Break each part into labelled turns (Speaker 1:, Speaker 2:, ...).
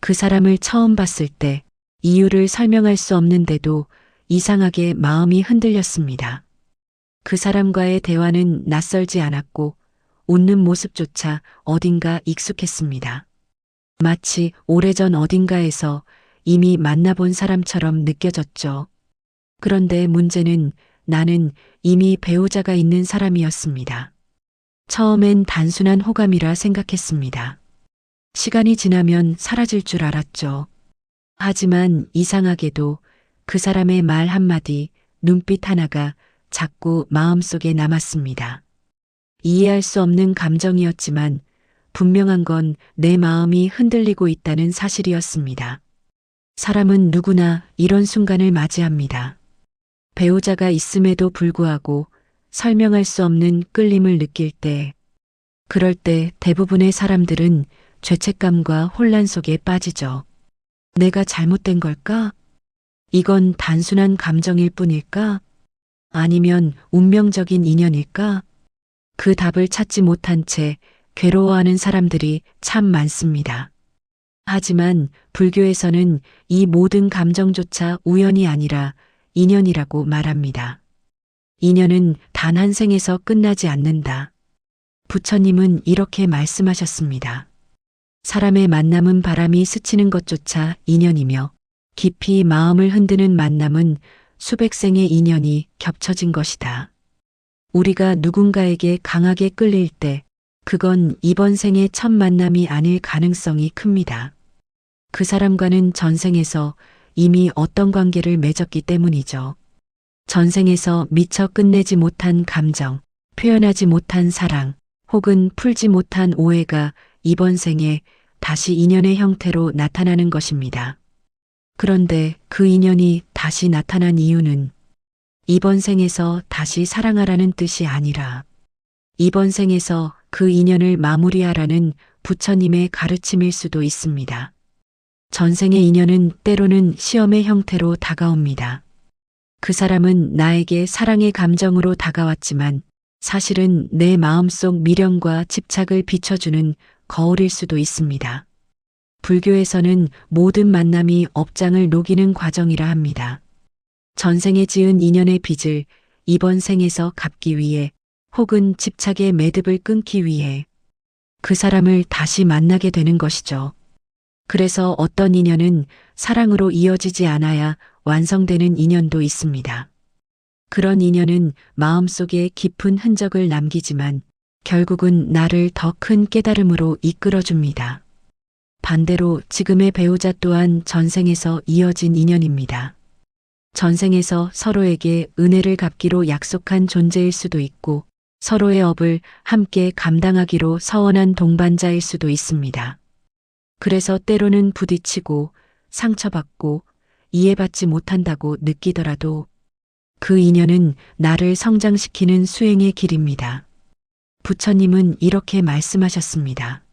Speaker 1: 그 사람을 처음 봤을 때 이유를 설명할 수 없는데도 이상하게 마음이 흔들렸습니다. 그 사람과의 대화는 낯설지 않았고 웃는 모습조차 어딘가 익숙했습니다. 마치 오래전 어딘가에서 이미 만나본 사람처럼 느껴졌죠. 그런데 문제는 나는 이미 배우자가 있는 사람이었습니다. 처음엔 단순한 호감이라 생각했습니다. 시간이 지나면 사라질 줄 알았죠. 하지만 이상하게도 그 사람의 말 한마디, 눈빛 하나가 자꾸 마음속에 남았습니다. 이해할 수 없는 감정이었지만 분명한 건 내 마음이 흔들리고 있다는 사실이었습니다. 사람은 누구나 이런 순간을 맞이합니다. 배우자가 있음에도 불구하고 설명할 수 없는 끌림을 느낄 때, 그럴 때 대부분의 사람들은 죄책감과 혼란 속에 빠지죠. 내가 잘못된 걸까? 이건 단순한 감정일 뿐일까? 아니면 운명적인 인연일까? 그 답을 찾지 못한 채 괴로워하는 사람들이 참 많습니다. 하지만 불교에서는 이 모든 감정조차 우연이 아니라 인연이라고 말합니다. 인연은 단 한 생에서 끝나지 않는다. 부처님은 이렇게 말씀하셨습니다. 사람의 만남은 바람이 스치는 것조차 인연이며 깊이 마음을 흔드는 만남은 수백 생의 인연이 겹쳐진 것이다. 우리가 누군가에게 강하게 끌릴 때 그건 이번 생의 첫 만남이 아닐 가능성이 큽니다. 그 사람과는 전생에서 이미 어떤 관계를 맺었기 때문이죠. 전생에서 미처 끝내지 못한 감정, 표현하지 못한 사랑, 혹은 풀지 못한 오해가 이번 생에 다시 인연의 형태로 나타나는 것입니다. 그런데 그 인연이 다시 나타난 이유는 이번 생에서 다시 사랑하라는 뜻이 아니라 이번 생에서 그 인연을 마무리하라는 부처님의 가르침일 수도 있습니다. 전생의 인연은 때로는 시험의 형태로 다가옵니다. 그 사람은 나에게 사랑의 감정으로 다가왔지만 사실은 내 마음속 미련과 집착을 비춰주는 거울일 수도 있습니다. 불교에서는 모든 만남이 업장을 녹이는 과정이라 합니다. 전생에 지은 인연의 빚을 이번 생에서 갚기 위해 혹은 집착의 매듭을 끊기 위해 그 사람을 다시 만나게 되는 것이죠. 그래서 어떤 인연은 사랑으로 이어지지 않아야 완성되는 인연도 있습니다. 그런 인연은 마음속에 깊은 흔적을 남기지만 결국은 나를 더 큰 깨달음으로 이끌어줍니다. 반대로 지금의 배우자 또한 전생에서 이어진 인연입니다. 전생에서 서로에게 은혜를 갚기로 약속한 존재일 수도 있고 서로의 업을 함께 감당하기로 서원한 동반자일 수도 있습니다. 그래서 때로는 부딪히고 상처받고 이해받지 못한다고 느끼더라도 그 인연은 나를 성장시키는 수행의 길입니다. 부처님은 이렇게 말씀하셨습니다.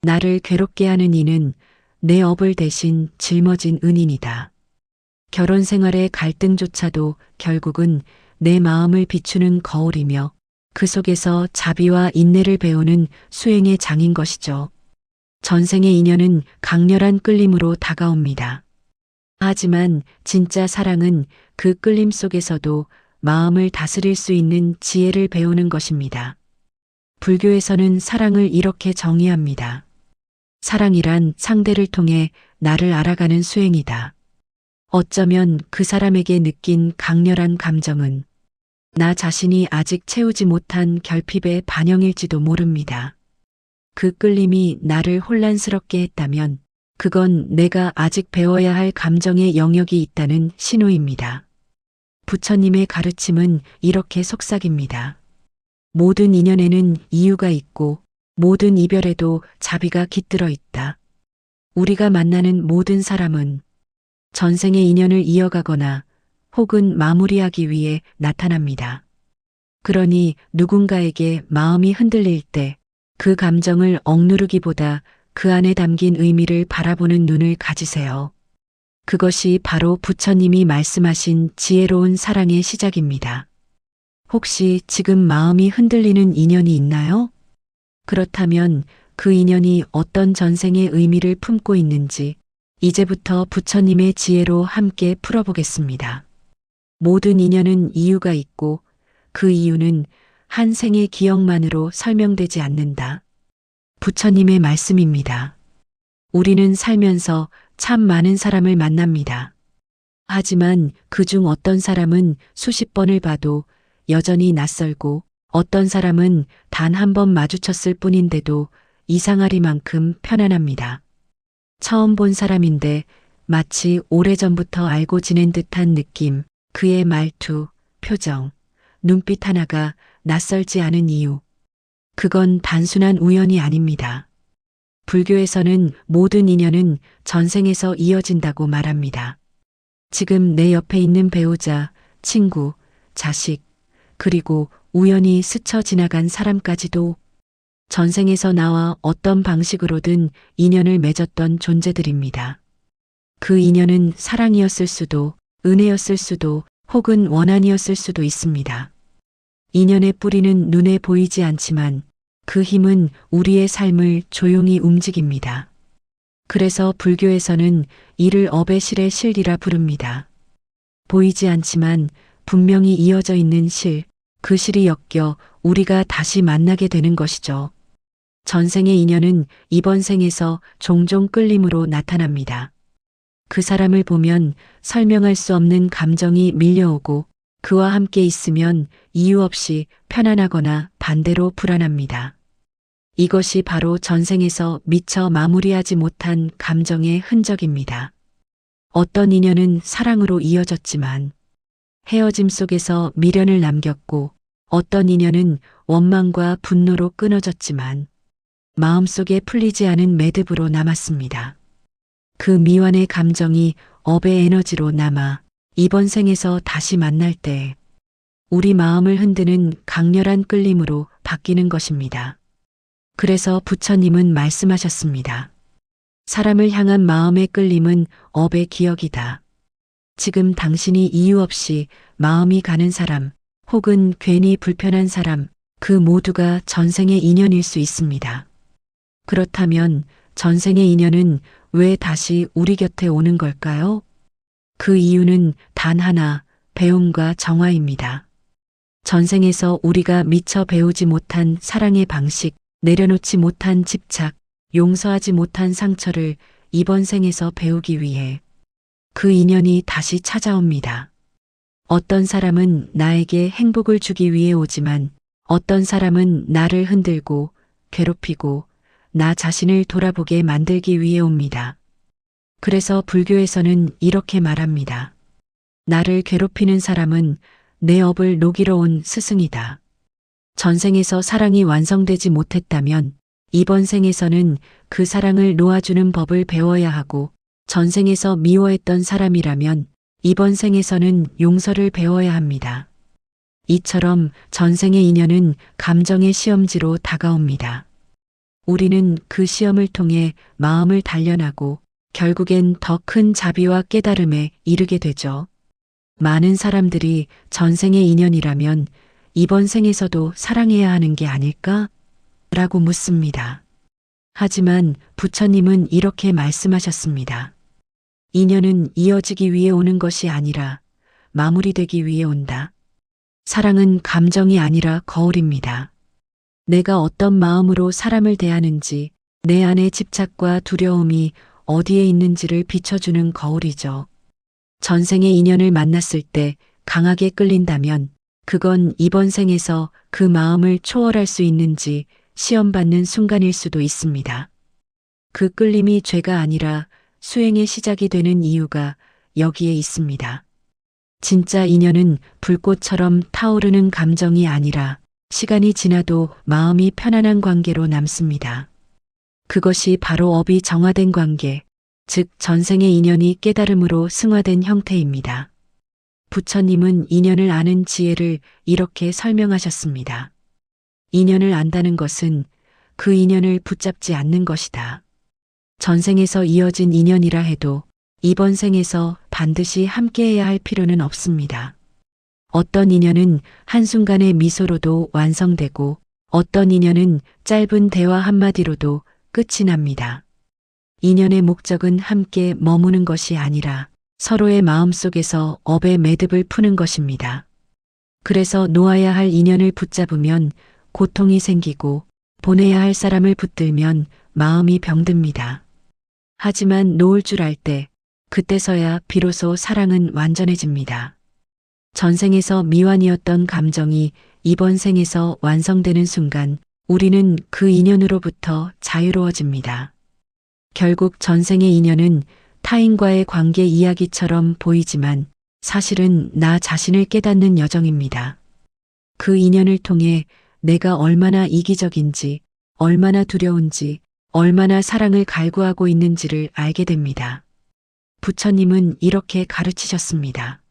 Speaker 1: 나를 괴롭게 하는 이는 내 업을 대신 짊어진 은인이다. 결혼 생활의 갈등조차도 결국은 내 마음을 비추는 거울이며 그 속에서 자비와 인내를 배우는 수행의 장인 것이죠. 전생의 인연은 강렬한 끌림으로 다가옵니다. 하지만 진짜 사랑은 그 끌림 속에서도 마음을 다스릴 수 있는 지혜를 배우는 것입니다. 불교에서는 사랑을 이렇게 정의합니다. 사랑이란 상대를 통해 나를 알아가는 수행이다. 어쩌면 그 사람에게 느낀 강렬한 감정은 나 자신이 아직 채우지 못한 결핍의 반영일지도 모릅니다. 그 끌림이 나를 혼란스럽게 했다면 그건 내가 아직 배워야 할 감정의 영역이 있다는 신호입니다. 부처님의 가르침은 이렇게 속삭입니다. 모든 인연에는 이유가 있고 모든 이별에도 자비가 깃들어 있다. 우리가 만나는 모든 사람은 전생의 인연을 이어가거나 혹은 마무리하기 위해 나타납니다. 그러니 누군가에게 마음이 흔들릴 때 그 감정을 억누르기보다 그 안에 담긴 의미를 바라보는 눈을 가지세요. 그것이 바로 부처님이 말씀하신 지혜로운 사랑의 시작입니다. 혹시 지금 마음이 흔들리는 인연이 있나요? 그렇다면 그 인연이 어떤 전생의 의미를 품고 있는지 이제부터 부처님의 지혜로 함께 풀어보겠습니다. 모든 인연은 이유가 있고 그 이유는 한 생의 기억만으로 설명되지 않는다. 부처님의 말씀입니다. 우리는 살면서 참 많은 사람을 만납니다. 하지만 그중 어떤 사람은 수십 번을 봐도 여전히 낯설고 어떤 사람은 단 한 번 마주쳤을 뿐인데도 이상하리만큼 편안합니다. 처음 본 사람인데 마치 오래전부터 알고 지낸 듯한 느낌, 그의 말투, 표정, 눈빛 하나가 낯설지 않은 이유. 그건 단순한 우연이 아닙니다. 불교에서는 모든 인연은 전생에서 이어진다고 말합니다. 지금 내 옆에 있는 배우자, 친구, 자식, 그리고 우연히 스쳐 지나간 사람까지도 전생에서 나와 어떤 방식으로든 인연을 맺었던 존재들입니다. 그 인연은 사랑이었을 수도, 은혜였을 수도, 혹은 원한이었을 수도 있습니다. 인연의 뿌리는 눈에 보이지 않지만 그 힘은 우리의 삶을 조용히 움직입니다. 그래서 불교에서는 이를 업의 실의 실이라 부릅니다. 보이지 않지만 분명히 이어져 있는 실, 그 실이 엮여 우리가 다시 만나게 되는 것이죠. 전생의 인연은 이번 생에서 종종 끌림으로 나타납니다. 그 사람을 보면 설명할 수 없는 감정이 밀려오고 그와 함께 있으면 이유 없이 편안하거나 반대로 불안합니다. 이것이 바로 전생에서 미처 마무리하지 못한 감정의 흔적입니다. 어떤 인연은 사랑으로 이어졌지만 헤어짐 속에서 미련을 남겼고 어떤 인연은 원망과 분노로 끊어졌지만 마음속에 풀리지 않은 매듭으로 남았습니다. 그 미완의 감정이 업의 에너지로 남아 이번 생에서 다시 만날 때 우리 마음을 흔드는 강렬한 끌림으로 바뀌는 것입니다. 그래서 부처님은 말씀하셨습니다. 사람을 향한 마음의 끌림은 업의 기억이다. 지금 당신이 이유 없이 마음이 가는 사람, 혹은 괜히 불편한 사람, 그 모두가 전생의 인연일 수 있습니다. 그렇다면 전생의 인연은 왜 다시 우리 곁에 오는 걸까요? 그 이유는 단 하나, 배움과 정화입니다. 전생에서 우리가 미처 배우지 못한 사랑의 방식, 내려놓지 못한 집착, 용서하지 못한 상처를 이번 생에서 배우기 위해 그 인연이 다시 찾아옵니다. 어떤 사람은 나에게 행복을 주기 위해 오지만 어떤 사람은 나를 흔들고 괴롭히고 나 자신을 돌아보게 만들기 위해 옵니다. 그래서 불교에서는 이렇게 말합니다. 나를 괴롭히는 사람은 내 업을 녹이러 온 스승이다. 전생에서 사랑이 완성되지 못했다면 이번 생에서는 그 사랑을 놓아주는 법을 배워야 하고 전생에서 미워했던 사람이라면 이번 생에서는 용서를 배워야 합니다. 이처럼 전생의 인연은 감정의 시험지로 다가옵니다. 우리는 그 시험을 통해 마음을 단련하고 결국엔 더 큰 자비와 깨달음에 이르게 되죠. 많은 사람들이 전생의 인연이라면 이번 생에서도 사랑해야 하는 게 아닐까? 라고 묻습니다. 하지만 부처님은 이렇게 말씀하셨습니다. 인연은 이어지기 위해 오는 것이 아니라 마무리되기 위해 온다. 사랑은 감정이 아니라 거울입니다. 내가 어떤 마음으로 사람을 대하는지, 내 안의 집착과 두려움이 어디에 있는지를 비춰주는 거울이죠. 전생의 인연을 만났을 때 강하게 끌린다면 그건 이번 생에서 그 마음을 초월할 수 있는지 시험받는 순간일 수도 있습니다. 그 끌림이 죄가 아니라 수행의 시작이 되는 이유가 여기에 있습니다. 진짜 인연은 불꽃처럼 타오르는 감정이 아니라 시간이 지나도 마음이 편안한 관계로 남습니다. 그것이 바로 업이 정화된 관계, 즉 전생의 인연이 깨달음으로 승화된 형태입니다. 부처님은 인연을 아는 지혜를 이렇게 설명하셨습니다. 인연을 안다는 것은 그 인연을 붙잡지 않는 것이다. 전생에서 이어진 인연이라 해도 이번 생에서 반드시 함께해야 할 필요는 없습니다. 어떤 인연은 한순간의 미소로도 완성되고 어떤 인연은 짧은 대화 한마디로도 끝이 납니다. 인연의 목적은 함께 머무는 것이 아니라 서로의 마음속에서 업의 매듭을 푸는 것입니다. 그래서 놓아야 할 인연을 붙잡으면 고통이 생기고 보내야 할 사람을 붙들면 마음이 병듭니다. 하지만 놓을 줄 알 때, 그때서야 비로소 사랑은 완전해집니다. 전생에서 미완이었던 감정이 이번 생에서 완성되는 순간 우리는 그 인연으로부터 자유로워집니다. 결국 전생의 인연은 타인과의 관계 이야기처럼 보이지만 사실은 나 자신을 깨닫는 여정입니다. 그 인연을 통해 내가 얼마나 이기적인지, 얼마나 두려운지, 얼마나 사랑을 갈구하고 있는지를 알게 됩니다. 부처님은 이렇게 가르치셨습니다.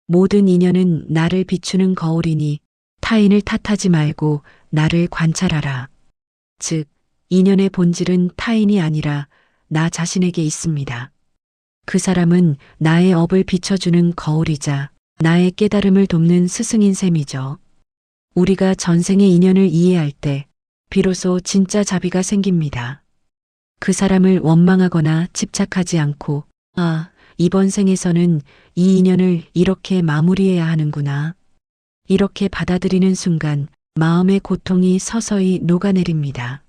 Speaker 1: 모든 인연은 나를 비추는 거울이니 타인을 탓하지 말고 나를 관찰하라. 즉, 인연의 본질은 타인이 아니라 나 자신에게 있습니다. 그 사람은 나의 업을 비춰주는 거울이자 나의 깨달음을 돕는 스승인 셈이죠. 우리가 전생의 인연을 이해할 때 비로소 진짜 자비가 생깁니다. 그 사람을 원망하거나 집착하지 않고 이번 생에서는 이 인연을 이렇게 마무리해야 하는구나. 이렇게 받아들이는 순간 마음의 고통이 서서히 녹아내립니다.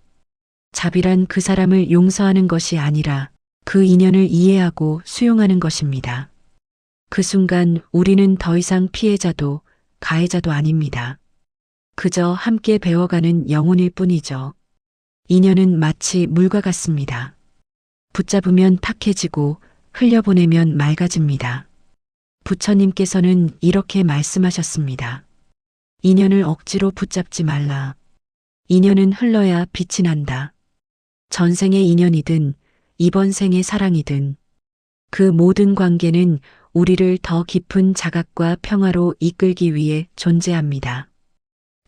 Speaker 1: 자비란 그 사람을 용서하는 것이 아니라 그 인연을 이해하고 수용하는 것입니다. 그 순간 우리는 더 이상 피해자도 가해자도 아닙니다. 그저 함께 배워가는 영혼일 뿐이죠. 인연은 마치 물과 같습니다. 붙잡으면 탁해지고 흘려보내면 맑아집니다. 부처님께서는 이렇게 말씀하셨습니다. 인연을 억지로 붙잡지 말라. 인연은 흘러야 빛이 난다. 전생의 인연이든 이번 생의 사랑이든 그 모든 관계는 우리를 더 깊은 자각과 평화로 이끌기 위해 존재합니다.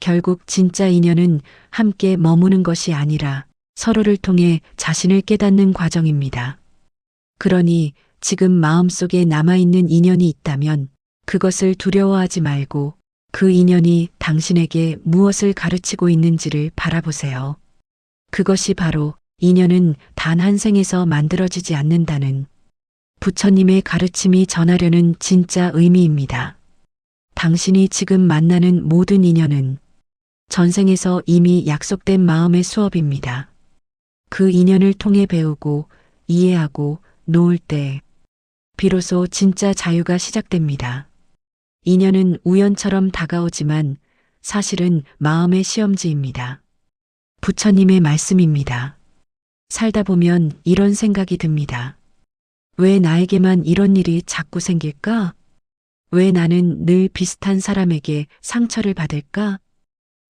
Speaker 1: 결국 진짜 인연은 함께 머무는 것이 아니라 서로를 통해 자신을 깨닫는 과정입니다. 그러니 지금 마음속에 남아있는 인연이 있다면 그것을 두려워하지 말고 그 인연이 당신에게 무엇을 가르치고 있는지를 바라보세요. 그것이 바로 인연은 단 한 생에서 만들어지지 않는다는 부처님의 가르침이 전하려는 진짜 의미입니다. 당신이 지금 만나는 모든 인연은 전생에서 이미 약속된 마음의 수업입니다. 그 인연을 통해 배우고 이해하고 놓을 때 비로소 진짜 자유가 시작됩니다. 인연은 우연처럼 다가오지만 사실은 마음의 시험지입니다. 부처님의 말씀입니다. 살다 보면 이런 생각이 듭니다. 왜 나에게만 이런 일이 자꾸 생길까? 왜 나는 늘 비슷한 사람에게 상처를 받을까?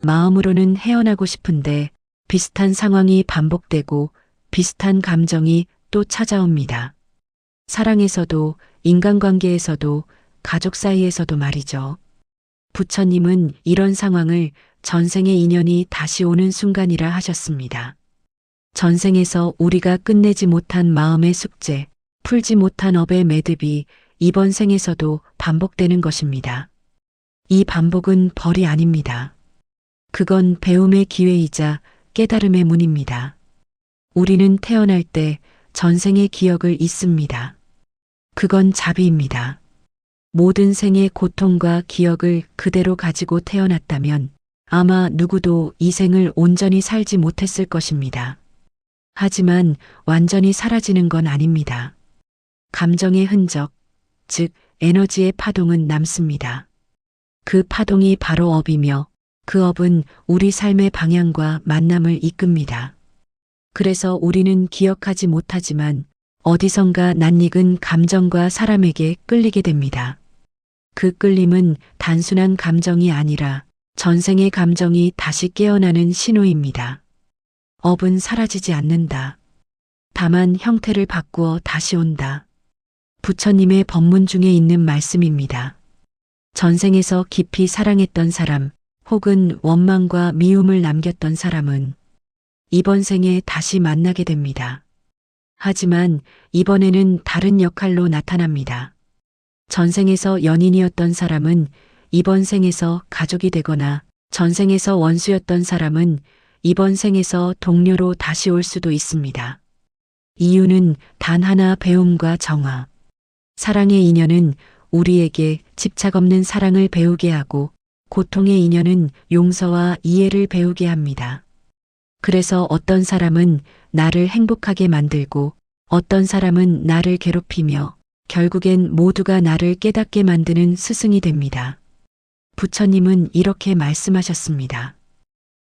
Speaker 1: 마음으로는 헤어나고 싶은데 비슷한 상황이 반복되고 비슷한 감정이 또 찾아옵니다. 사랑에서도 인간관계에서도 가족 사이에서도 말이죠. 부처님은 이런 상황을 전생의 인연이 다시 오는 순간이라 하셨습니다. 전생에서 우리가 끝내지 못한 마음의 숙제, 풀지 못한 업의 매듭이 이번 생에서도 반복되는 것입니다. 이 반복은 벌이 아닙니다. 그건 배움의 기회이자 깨달음의 문입니다. 우리는 태어날 때 전생의 기억을 잊습니다. 그건 자비입니다. 모든 생의 고통과 기억을 그대로 가지고 태어났다면 아마 누구도 이 생을 온전히 살지 못했을 것입니다. 하지만 완전히 사라지는 건 아닙니다. 감정의 흔적, 즉 에너지의 파동은 남습니다. 그 파동이 바로 업이며 그 업은 우리 삶의 방향과 만남을 이끕니다. 그래서 우리는 기억하지 못하지만 어디선가 낯익은 감정과 사람에게 끌리게 됩니다. 그 끌림은 단순한 감정이 아니라 전생의 감정이 다시 깨어나는 신호입니다. 업은 사라지지 않는다. 다만 형태를 바꾸어 다시 온다. 부처님의 법문 중에 있는 말씀입니다. 전생에서 깊이 사랑했던 사람 혹은 원망과 미움을 남겼던 사람은 이번 생에 다시 만나게 됩니다. 하지만 이번에는 다른 역할로 나타납니다. 전생에서 연인이었던 사람은 이번 생에서 가족이 되거나 전생에서 원수였던 사람은 이번 생에서 동료로 다시 올 수도 있습니다. 이유는 단 하나, 배움과 정화. 사랑의 인연은 우리에게 집착 없는 사랑을 배우게 하고 고통의 인연은 용서와 이해를 배우게 합니다. 그래서 어떤 사람은 나를 행복하게 만들고 어떤 사람은 나를 괴롭히며 결국엔 모두가 나를 깨닫게 만드는 스승이 됩니다. 부처님은 이렇게 말씀하셨습니다.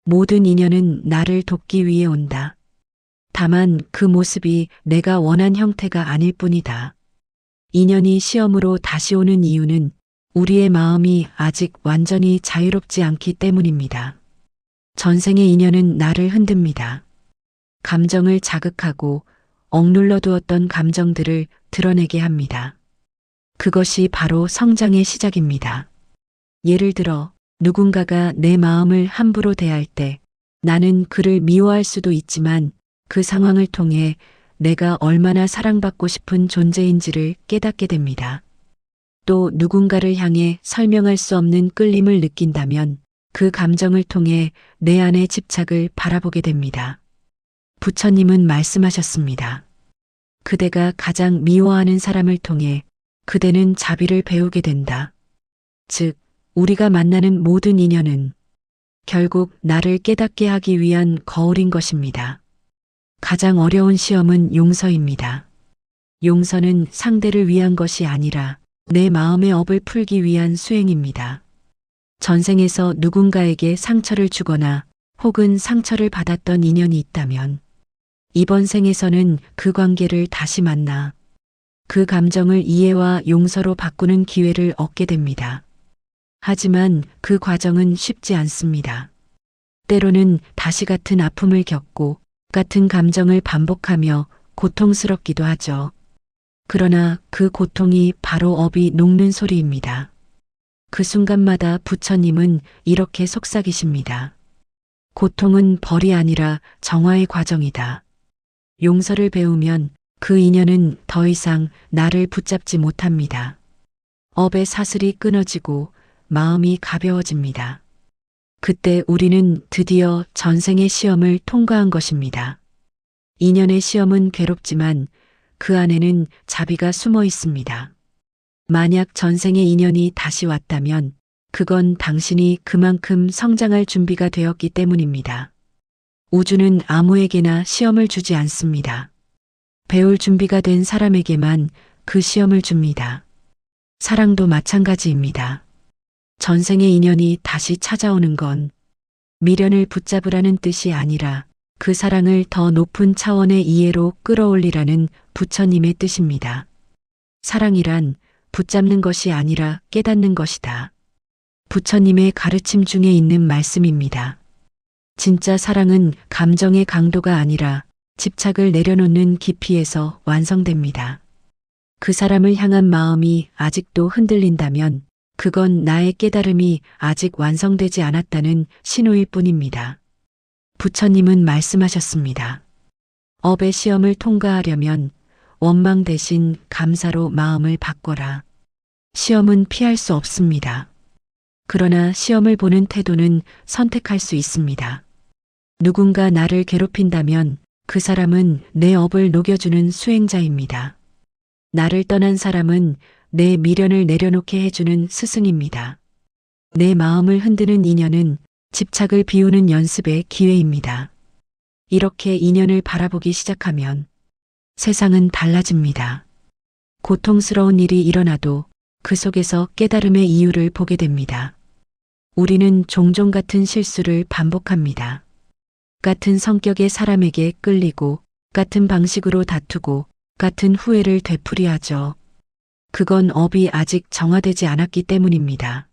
Speaker 1: 모든 인연은 나를 돕기 위해 온다. 다만 그 모습이 내가 원한 형태가 아닐 뿐이다. 인연이 시험으로 다시 오는 이유는 우리의 마음이 아직 완전히 자유롭지 않기 때문입니다. 전생의 인연은 나를 흔듭니다. 감정을 자극하고 억눌러 두었던 감정들을 드러내게 합니다. 그것이 바로 성장의 시작입니다. 예를 들어 누군가가 내 마음을 함부로 대할 때 나는 그를 미워할 수도 있지만 그 상황을 통해 내가 얼마나 사랑받고 싶은 존재인지를 깨닫게 됩니다. 또 누군가를 향해 설명할 수 없는 끌림을 느낀다면 그 감정을 통해 내 안의 집착을 바라보게 됩니다. 부처님은 말씀하셨습니다. 그대가 가장 미워하는 사람을 통해 그대는 자비를 배우게 된다. 즉, 우리가 만나는 모든 인연은 결국 나를 깨닫게 하기 위한 거울인 것입니다. 가장 어려운 시험은 용서입니다. 용서는 상대를 위한 것이 아니라 내 마음의 업을 풀기 위한 수행입니다. 전생에서 누군가에게 상처를 주거나 혹은 상처를 받았던 인연이 있다면 이번 생에서는 그 관계를 다시 만나 그 감정을 이해와 용서로 바꾸는 기회를 얻게 됩니다. 하지만 그 과정은 쉽지 않습니다. 때로는 다시 같은 아픔을 겪고 같은 감정을 반복하며 고통스럽기도 하죠. 그러나 그 고통이 바로 업이 녹는 소리입니다. 그 순간마다 부처님은 이렇게 속삭이십니다. 고통은 벌이 아니라 정화의 과정이다. 용서를 배우면 그 인연은 더 이상 나를 붙잡지 못합니다. 업의 사슬이 끊어지고 마음이 가벼워집니다. 그때 우리는 드디어 전생의 시험을 통과한 것입니다. 인연의 시험은 괴롭지만 그 안에는 자비가 숨어 있습니다. 만약 전생의 인연이 다시 왔다면 그건 당신이 그만큼 성장할 준비가 되었기 때문입니다. 우주는 아무에게나 시험을 주지 않습니다. 배울 준비가 된 사람에게만 그 시험을 줍니다. 사랑도 마찬가지입니다. 전생의 인연이 다시 찾아오는 건 미련을 붙잡으라는 뜻이 아니라 그 사랑을 더 높은 차원의 이해로 끌어올리라는 부처님의 뜻입니다. 사랑이란 붙잡는 것이 아니라 깨닫는 것이다. 부처님의 가르침 중에 있는 말씀입니다. 진짜 사랑은 감정의 강도가 아니라 집착을 내려놓는 깊이에서 완성됩니다. 그 사람을 향한 마음이 아직도 흔들린다면 그건 나의 깨달음이 아직 완성되지 않았다는 신호일 뿐입니다. 부처님은 말씀하셨습니다. 업의 시험을 통과하려면 원망 대신 감사로 마음을 바꿔라. 시험은 피할 수 없습니다. 그러나 시험을 보는 태도는 선택할 수 있습니다. 누군가 나를 괴롭힌다면 그 사람은 내 업을 녹여주는 수행자입니다. 나를 떠난 사람은 내 미련을 내려놓게 해주는 스승입니다. 내 마음을 흔드는 인연은 집착을 비우는 연습의 기회입니다. 이렇게 인연을 바라보기 시작하면 세상은 달라집니다. 고통스러운 일이 일어나도 그 속에서 깨달음의 이유를 보게 됩니다. 우리는 종종 같은 실수를 반복합니다. 같은 성격의 사람에게 끌리고 같은 방식으로 다투고 같은 후회를 되풀이하죠. 그건 업이 아직 정화되지 않았기 때문입니다.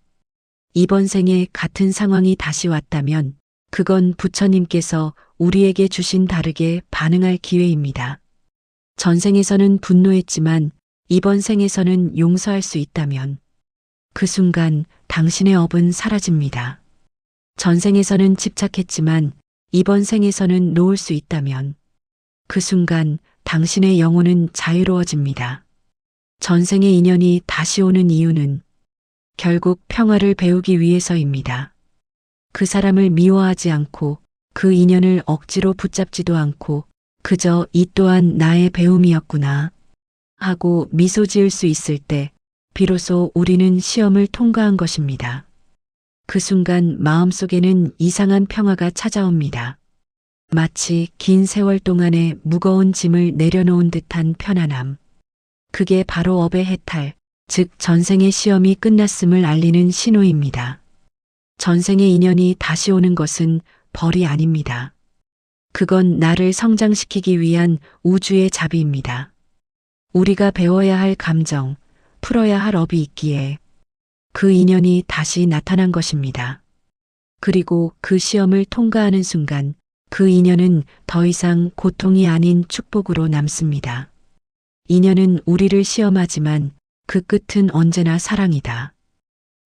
Speaker 1: 이번 생에 같은 상황이 다시 왔다면 그건 부처님께서 우리에게 주신 다르게 반응할 기회입니다. 전생에서는 분노했지만 이번 생에서는 용서할 수 있다면 그 순간 당신의 업은 사라집니다. 전생에서는 집착했지만 이번 생에서는 놓을 수 있다면 그 순간 당신의 영혼은 자유로워집니다. 전생의 인연이 다시 오는 이유는 결국 평화를 배우기 위해서입니다. 그 사람을 미워하지 않고 그 인연을 억지로 붙잡지도 않고 그저 이 또한 나의 배움이었구나 하고 미소 지을 수 있을 때 비로소 우리는 시험을 통과한 것입니다. 그 순간 마음속에는 이상한 평화가 찾아옵니다. 마치 긴 세월 동안의 무거운 짐을 내려놓은 듯한 편안함. 그게 바로 업의 해탈, 즉 전생의 시험이 끝났음을 알리는 신호입니다. 전생의 인연이 다시 오는 것은 벌이 아닙니다. 그건 나를 성장시키기 위한 우주의 자비입니다. 우리가 배워야 할 감정, 풀어야 할 업이 있기에 그 인연이 다시 나타난 것입니다. 그리고 그 시험을 통과하는 순간 그 인연은 더 이상 고통이 아닌 축복으로 남습니다. 인연은 우리를 시험하지만 그 끝은 언제나 사랑이다.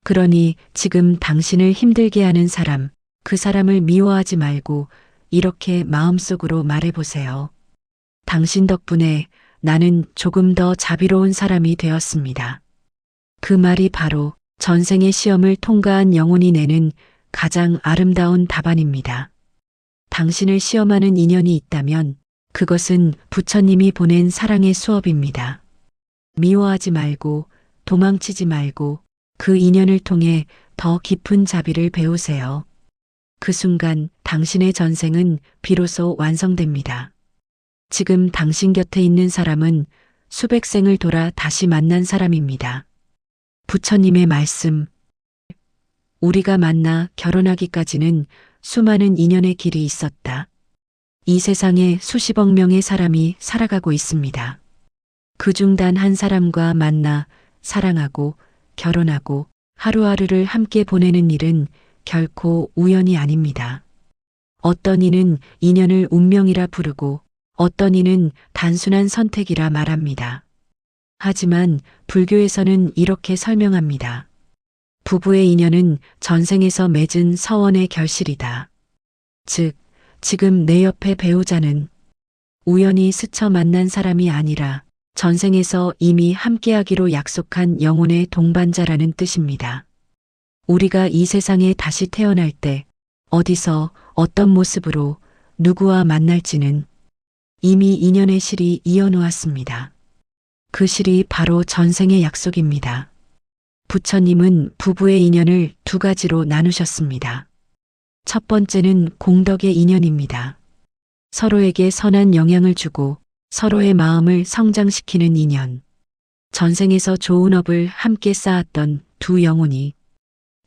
Speaker 1: 그러니 지금 당신을 힘들게 하는 사람, 그 사람을 미워하지 말고 이렇게 마음속으로 말해보세요. 당신 덕분에 나는 조금 더 자비로운 사람이 되었습니다. 그 말이 바로 전생의 시험을 통과한 영혼이 내는 가장 아름다운 답안입니다. 당신을 시험하는 인연이 있다면 그것은 부처님이 보낸 사랑의 수업입니다. 미워하지 말고 도망치지 말고 그 인연을 통해 더 깊은 자비를 배우세요. 그 순간 당신의 전생은 비로소 완성됩니다. 지금 당신 곁에 있는 사람은 수백 생을 돌아 다시 만난 사람입니다. 부처님의 말씀. 우리가 만나 결혼하기까지는 수많은 인연의 길이 있었다. 이 세상에 수십억 명의 사람이 살아가고 있습니다. 그중 단 한 사람과 만나 사랑하고 결혼하고 하루하루를 함께 보내는 일은 결코 우연이 아닙니다. 어떤 이는 인연을 운명이라 부르고 어떤 이는 단순한 선택이라 말합니다. 하지만 불교에서는 이렇게 설명합니다. 부부의 인연은 전생에서 맺은 서원의 결실이다. 즉, 지금 내 옆에 배우자는 우연히 스쳐 만난 사람이 아니라 전생에서 이미 함께하기로 약속한 영혼의 동반자라는 뜻입니다. 우리가 이 세상에 다시 태어날 때 어디서 어떤 모습으로 누구와 만날지는 이미 인연의 실이 이어놓았습니다. 그 실이 바로 전생의 약속입니다. 부처님은 부부의 인연을 두 가지로 나누셨습니다. 첫 번째는 공덕의 인연입니다. 서로에게 선한 영향을 주고 서로의 마음을 성장시키는 인연. 전생에서 좋은 업을 함께 쌓았던 두 영혼이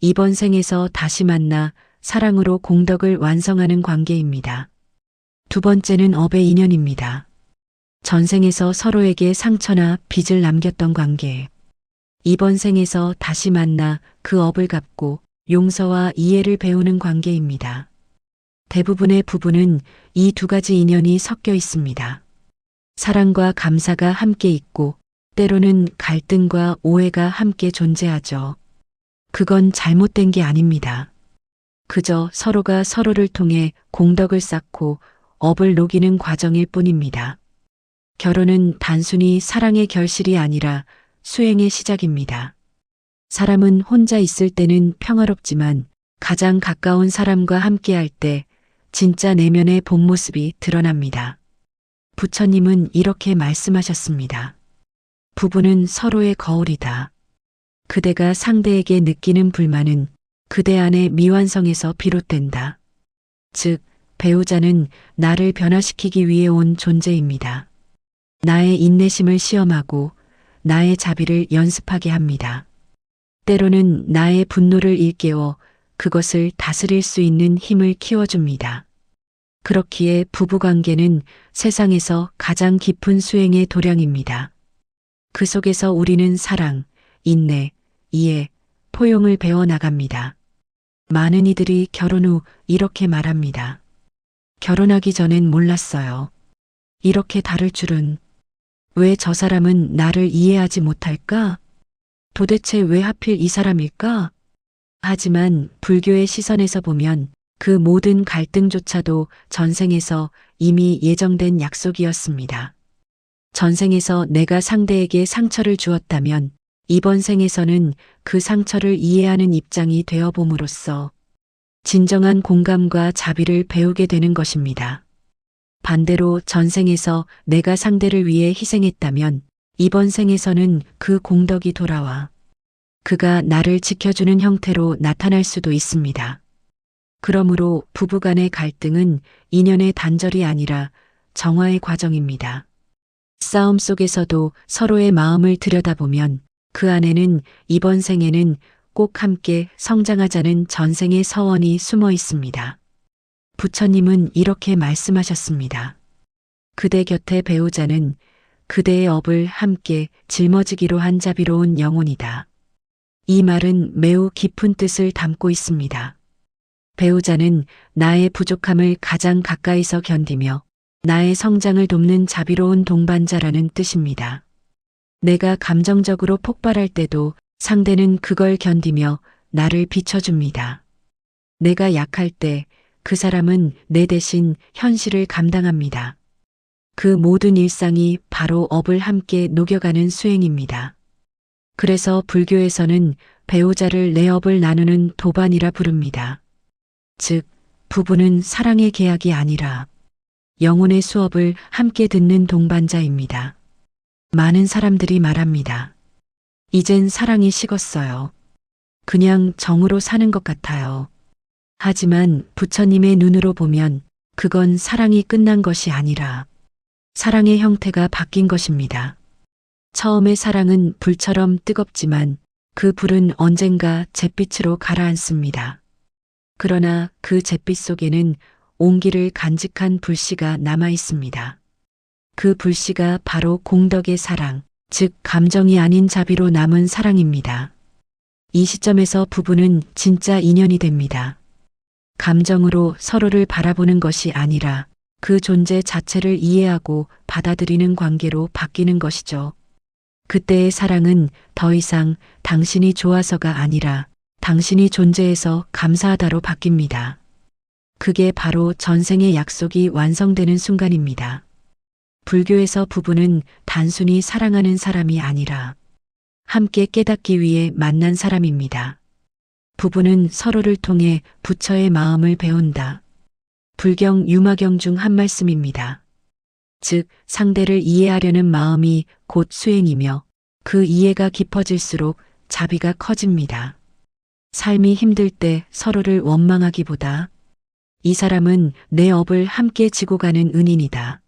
Speaker 1: 이번 생에서 다시 만나 사랑으로 공덕을 완성하는 관계입니다. 두 번째는 업의 인연입니다. 전생에서 서로에게 상처나 빚을 남겼던 관계. 이번 생에서 다시 만나 그 업을 갚고 용서와 이해를 배우는 관계입니다. 대부분의 부부는 이 두 가지 인연이 섞여 있습니다. 사랑과 감사가 함께 있고 때로는 갈등과 오해가 함께 존재하죠. 그건 잘못된 게 아닙니다. 그저 서로가 서로를 통해 공덕을 쌓고 업을 녹이는 과정일 뿐입니다. 결혼은 단순히 사랑의 결실이 아니라 수행의 시작입니다. 사람은 혼자 있을 때는 평화롭지만 가장 가까운 사람과 함께할 때 진짜 내면의 본 모습이 드러납니다. 부처님은 이렇게 말씀하셨습니다. 부부는 서로의 거울이다. 그대가 상대에게 느끼는 불만은 그대 안의 미완성에서 비롯된다. 즉, 배우자는 나를 변화시키기 위해 온 존재입니다. 나의 인내심을 시험하고 나의 자비를 연습하게 합니다. 때로는 나의 분노를 일깨워 그것을 다스릴 수 있는 힘을 키워줍니다. 그렇기에 부부관계는 세상에서 가장 깊은 수행의 도량입니다. 그 속에서 우리는 사랑, 인내, 이해, 포용을 배워나갑니다. 많은 이들이 결혼 후 이렇게 말합니다. 결혼하기 전엔 몰랐어요. 이렇게 다를 줄은. 왜 저 사람은 나를 이해하지 못할까? 도대체 왜 하필 이 사람일까? 하지만 불교의 시선에서 보면 그 모든 갈등조차도 전생에서 이미 예정된 약속이었습니다. 전생에서 내가 상대에게 상처를 주었다면 이번 생에서는 그 상처를 이해하는 입장이 되어 봄으로써 진정한 공감과 자비를 배우게 되는 것입니다. 반대로 전생에서 내가 상대를 위해 희생했다면 이번 생에서는 그 공덕이 돌아와 그가 나를 지켜주는 형태로 나타날 수도 있습니다. 그러므로 부부간의 갈등은 인연의 단절이 아니라 정화의 과정입니다. 싸움 속에서도 서로의 마음을 들여다보면 그 안에는 이번 생에는 꼭 함께 성장하자는 전생의 서원이 숨어 있습니다. 부처님은 이렇게 말씀하셨습니다. 그대 곁의 배우자는 그대의 업을 함께 짊어지기로 한 자비로운 영혼이다. 이 말은 매우 깊은 뜻을 담고 있습니다. 배우자는 나의 부족함을 가장 가까이서 견디며 나의 성장을 돕는 자비로운 동반자라는 뜻입니다. 내가 감정적으로 폭발할 때도 상대는 그걸 견디며 나를 비춰줍니다. 내가 약할 때 그 사람은 내 대신 현실을 감당합니다. 그 모든 일상이 바로 업을 함께 녹여가는 수행입니다. 그래서 불교에서는 배우자를 내 업을 나누는 도반이라 부릅니다. 즉, 부부는 사랑의 계약이 아니라 영혼의 수업을 함께 듣는 동반자입니다. 많은 사람들이 말합니다. 이젠 사랑이 식었어요. 그냥 정으로 사는 것 같아요. 하지만 부처님의 눈으로 보면 그건 사랑이 끝난 것이 아니라 사랑의 형태가 바뀐 것입니다. 처음의 사랑은 불처럼 뜨겁지만 그 불은 언젠가 잿빛으로 가라앉습니다. 그러나 그 잿빛 속에는 온기를 간직한 불씨가 남아 있습니다. 그 불씨가 바로 공덕의 사랑, 즉 감정이 아닌 자비로 남은 사랑입니다. 이 시점에서 부부는 진짜 인연이 됩니다. 감정으로 서로를 바라보는 것이 아니라 그 존재 자체를 이해하고 받아들이는 관계로 바뀌는 것이죠. 그때의 사랑은 더 이상 당신이 좋아서가 아니라 당신이 존재해서 감사하다로 바뀝니다. 그게 바로 전생의 약속이 완성되는 순간입니다. 불교에서 부부는 단순히 사랑하는 사람이 아니라 함께 깨닫기 위해 만난 사람입니다. 부부는 서로를 통해 부처의 마음을 배운다. 불경 유마경 중 한 말씀입니다. 즉, 상대를 이해하려는 마음이 곧 수행이며 그 이해가 깊어질수록 자비가 커집니다. 삶이 힘들 때 서로를 원망하기보다 이 사람은 내 업을 함께 지고 가는 은인이다.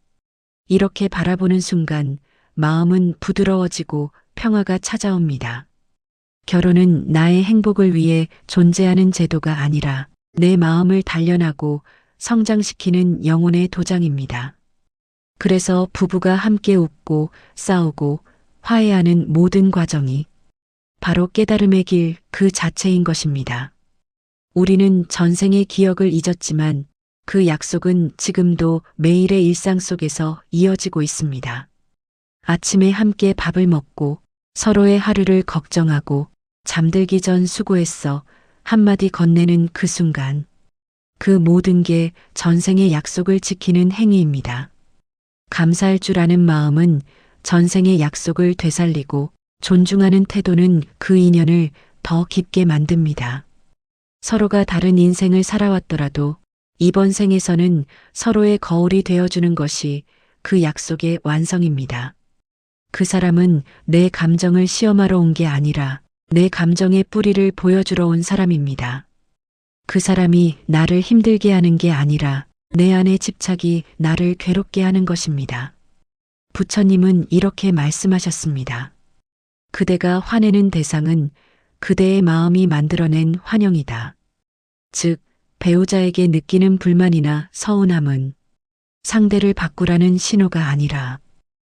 Speaker 1: 이렇게 바라보는 순간 마음은 부드러워지고 평화가 찾아옵니다. 결혼은 나의 행복을 위해 존재하는 제도가 아니라 내 마음을 단련하고 성장시키는 영혼의 도장입니다. 그래서 부부가 함께 웃고 싸우고 화해하는 모든 과정이 바로 깨달음의 길 그 자체인 것입니다. 우리는 전생의 기억을 잊었지만 그 약속은 지금도 매일의 일상 속에서 이어지고 있습니다. 아침에 함께 밥을 먹고 서로의 하루를 걱정하고 잠들기 전 수고했어 한마디 건네는 그 순간 그 모든 게 전생의 약속을 지키는 행위입니다. 감사할 줄 아는 마음은 전생의 약속을 되살리고 존중하는 태도는 그 인연을 더 깊게 만듭니다. 서로가 다른 인생을 살아왔더라도 이번 생에서는 서로의 거울이 되어주는 것이 그 약속의 완성입니다. 그 사람은 내 감정을 시험하러 온 게 아니라 내 감정의 뿌리를 보여주러 온 사람입니다. 그 사람이 나를 힘들게 하는 게 아니라 내 안의 집착이 나를 괴롭게 하는 것입니다. 부처님은 이렇게 말씀하셨습니다. 그대가 화내는 대상은 그대의 마음이 만들어낸 환영이다. 즉, 배우자에게 느끼는 불만이나 서운함은 상대를 바꾸라는 신호가 아니라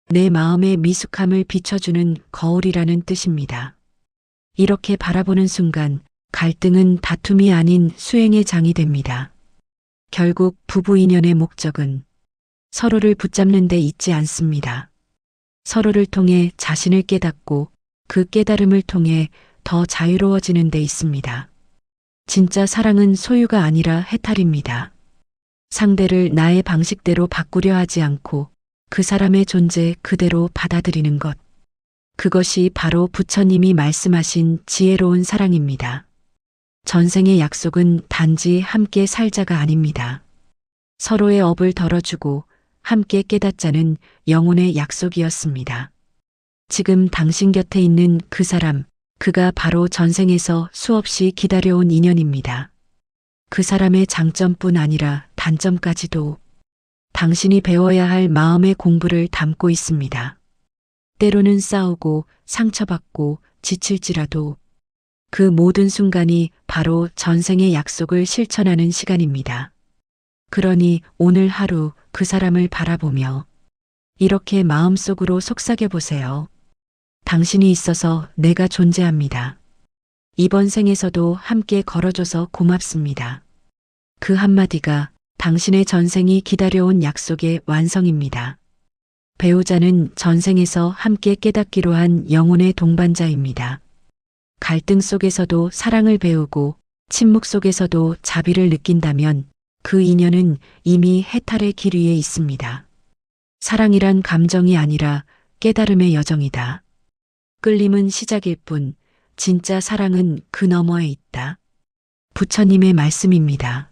Speaker 1: 내 마음의 미숙함을 비춰주는 거울이라는 뜻입니다. 이렇게 바라보는 순간 갈등은 다툼이 아닌 수행의 장이 됩니다. 결국 부부 인연의 목적은 서로를 붙잡는 데 있지 않습니다. 서로를 통해 자신을 깨닫고 그 깨달음을 통해 더 자유로워지는 데 있습니다. 진짜 사랑은 소유가 아니라 해탈입니다. 상대를 나의 방식대로 바꾸려 하지 않고 그 사람의 존재 그대로 받아들이는 것. 그것이 바로 부처님이 말씀하신 지혜로운 사랑입니다. 전생의 약속은 단지 함께 살자가 아닙니다. 서로의 업을 덜어주고 함께 깨닫자는 영혼의 약속이었습니다. 지금 당신 곁에 있는 그 사람, 그가 바로 전생에서 수없이 기다려온 인연입니다. 그 사람의 장점뿐 아니라 단점까지도 당신이 배워야 할 마음의 공부를 담고 있습니다. 때로는 싸우고 상처받고 지칠지라도 그 모든 순간이 바로 전생의 약속을 실천하는 시간입니다. 그러니 오늘 하루 그 사람을 바라보며 이렇게 마음속으로 속삭여 보세요. 당신이 있어서 내가 존재합니다. 이번 생에서도 함께 걸어줘서 고맙습니다. 그 한마디가 당신의 전생이 기다려온 약속의 완성입니다. 배우자는 전생에서 함께 깨닫기로 한 영혼의 동반자입니다. 갈등 속에서도 사랑을 배우고 침묵 속에서도 자비를 느낀다면 그 인연은 이미 해탈의 길 위에 있습니다. 사랑이란 감정이 아니라 깨달음의 여정이다. 끌림은 시작일 뿐 진짜 사랑은 그 너머에 있다. 부처님의 말씀입니다.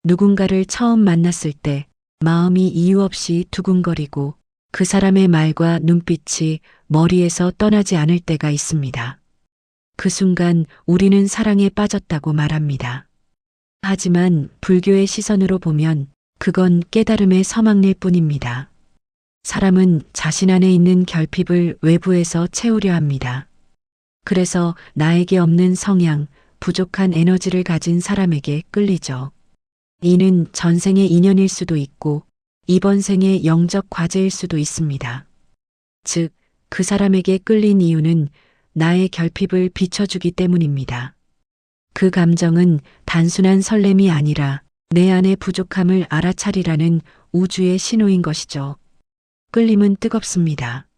Speaker 1: 누군가를 처음 만났을 때 마음이 이유 없이 두근거리고 그 사람의 말과 눈빛이 머리에서 떠나지 않을 때가 있습니다. 그 순간 우리는 사랑에 빠졌다고 말합니다. 하지만 불교의 시선으로 보면 그건 깨달음의 서막일 뿐입니다. 사람은 자신 안에 있는 결핍을 외부에서 채우려 합니다. 그래서 나에게 없는 성향, 부족한 에너지를 가진 사람에게 끌리죠. 이는 전생의 인연일 수도 있고 이번 생의 영적 과제일 수도 있습니다. 즉, 그 사람에게 끌린 이유는 나의 결핍을 비춰주기 때문입니다. 그 감정은 단순한 설렘이 아니라 내 안의 부족함을 알아차리라는 우주의 신호인 것이죠. 끌림은 뜨겁습니다.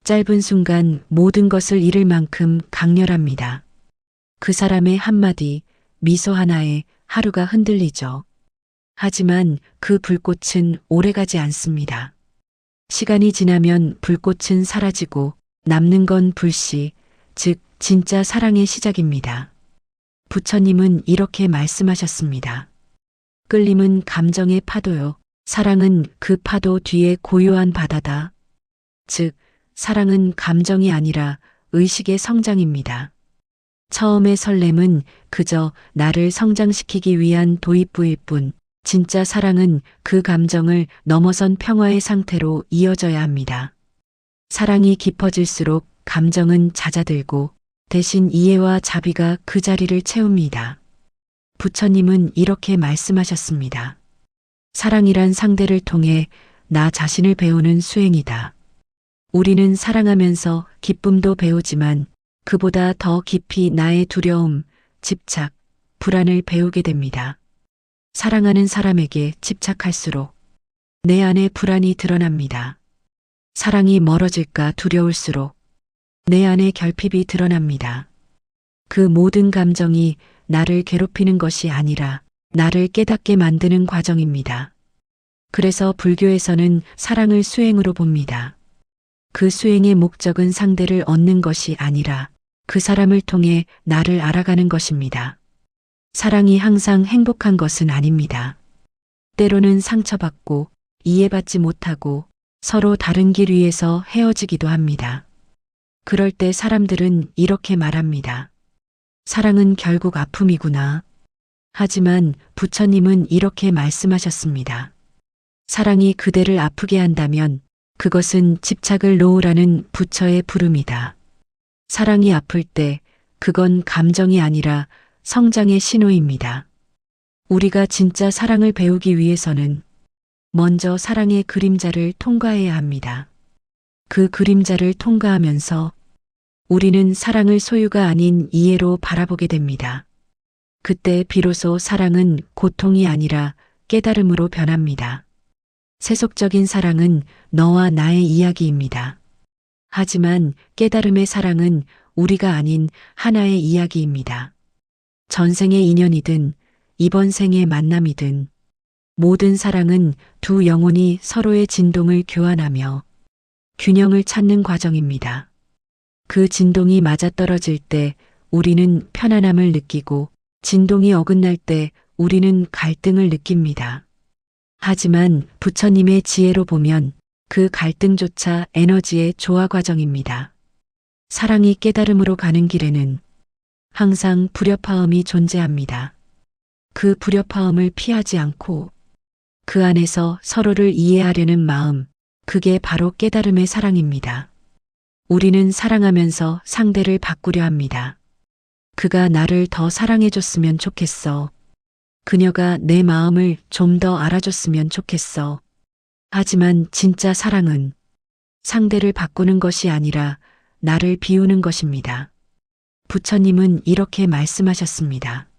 Speaker 1: 짧은 순간 모든 것을 잃을 만큼 강렬합니다. 그 사람의 한마디, 미소 하나에 하루가 흔들리죠. 하지만 그 불꽃은 오래가지 않습니다. 시간이 지나면 불꽃은 사라지고 남는 건 불씨, 즉 진짜 사랑의 시작입니다. 부처님은 이렇게 말씀하셨습니다. 끌림은 감정의 파도요. 사랑은 그 파도 뒤에 고요한 바다다. 즉, 사랑은 감정이 아니라 의식의 성장입니다. 처음의 설렘은 그저 나를 성장시키기 위한 도입부일 뿐, 진짜 사랑은 그 감정을 넘어선 평화의 상태로 이어져야 합니다. 사랑이 깊어질수록 감정은 잦아들고 대신 이해와 자비가 그 자리를 채웁니다. 부처님은 이렇게 말씀하셨습니다. 사랑이란 상대를 통해 나 자신을 배우는 수행이다. 우리는 사랑하면서 기쁨도 배우지만 그보다 더 깊이 나의 두려움, 집착, 불안을 배우게 됩니다. 사랑하는 사람에게 집착할수록 내 안의 불안이 드러납니다. 사랑이 멀어질까 두려울수록 내 안의 결핍이 드러납니다. 그 모든 감정이 나를 괴롭히는 것이 아니라 나를 깨닫게 만드는 과정입니다. 그래서 불교에서는 사랑을 수행으로 봅니다. 그 수행의 목적은 상대를 얻는 것이 아니라 그 사람을 통해 나를 알아가는 것입니다. 사랑이 항상 행복한 것은 아닙니다. 때로는 상처받고 이해받지 못하고 서로 다른 길 위에서 헤어지기도 합니다. 그럴 때 사람들은 이렇게 말합니다. 사랑은 결국 아픔이구나. 하지만 부처님은 이렇게 말씀하셨습니다. 사랑이 그대를 아프게 한다면 그것은 집착을 놓으라는 부처의 부름이다. 사랑이 아플 때 그건 감정이 아니라 성장의 신호입니다. 우리가 진짜 사랑을 배우기 위해서는 먼저 사랑의 그림자를 통과해야 합니다. 그 그림자를 통과하면서 우리는 사랑을 소유가 아닌 이해로 바라보게 됩니다. 그때 비로소 사랑은 고통이 아니라 깨달음으로 변합니다. 세속적인 사랑은 너와 나의 이야기입니다. 하지만 깨달음의 사랑은 우리가 아닌 하나의 이야기입니다. 전생의 인연이든 이번 생의 만남이든 모든 사랑은 두 영혼이 서로의 진동을 교환하며 균형을 찾는 과정입니다. 그 진동이 맞아떨어질 때 우리는 편안함을 느끼고 진동이 어긋날 때 우리는 갈등을 느낍니다. 하지만 부처님의 지혜로 보면 그 갈등조차 에너지의 조화 과정입니다. 사랑이 깨달음으로 가는 길에는 항상 불협화음이 존재합니다. 그 불협화음을 피하지 않고 그 안에서 서로를 이해하려는 마음, 그게 바로 깨달음의 사랑입니다. 우리는 사랑하면서 상대를 바꾸려 합니다. 그가 나를 더 사랑해줬으면 좋겠어. 그녀가 내 마음을 좀 더 알아줬으면 좋겠어. 하지만 진짜 사랑은 상대를 바꾸는 것이 아니라 나를 비우는 것입니다. 부처님은 이렇게 말씀하셨습니다.